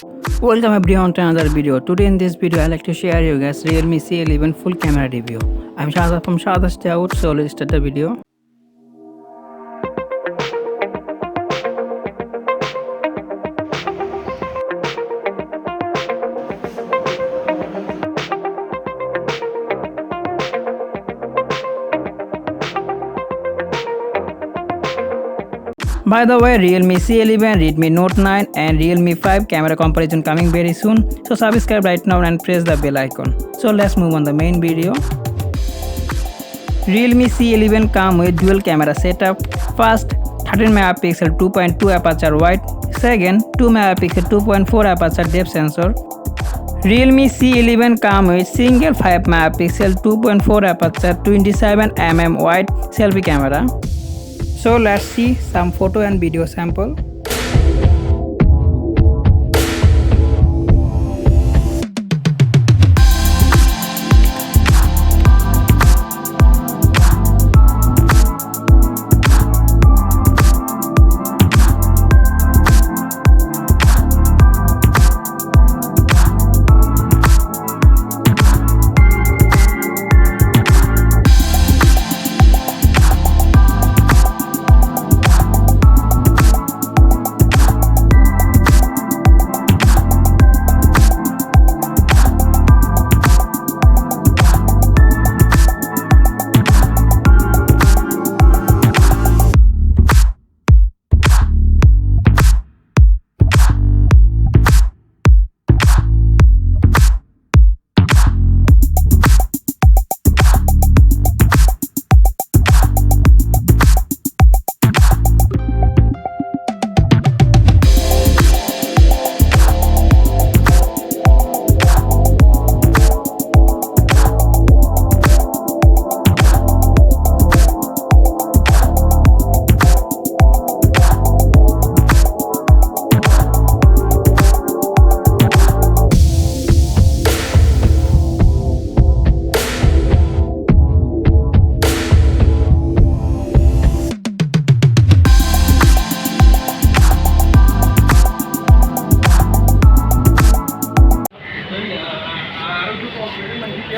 Welcome everyone to another video. Today in this video I like to share you guys Realme C11 full camera review. I'm Shada from SHADAT'S, so let's start the video. By the way, Realme C11, Redmi Note 9 and Realme 5 camera comparison coming very soon. So subscribe right now and press the bell icon. So let's move on the main video. Realme C11 come with dual camera setup. First, 13 megapixel 2.2 aperture wide. Second, 2 megapixel 2.4 aperture depth sensor. Realme C11 come with single 5 megapixel 2.4 aperture 27mm wide selfie camera. So let's see some photo and video sample.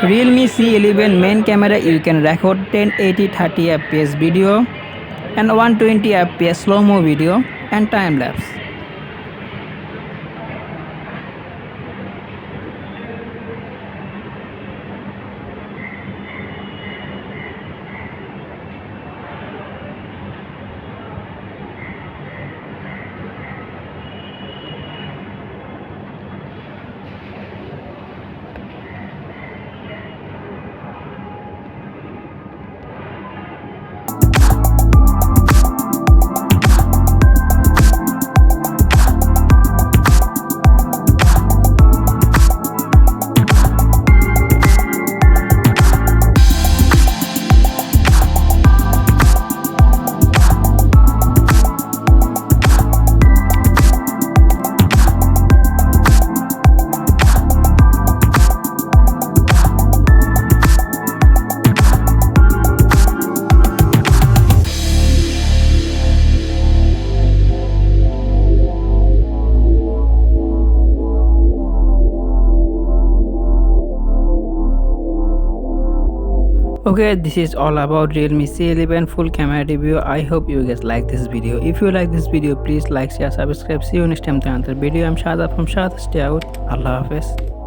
Realme C11 main camera you can record 1080 30 fps video and 120 fps slow-mo video and time-lapse. Okay, this is all about Realme C11 full camera review. I hope you guys like this video. If you like this video, please like, share, subscribe. See you next time to another video. I'm Shada from SHADAT'S. Allah Hafiz.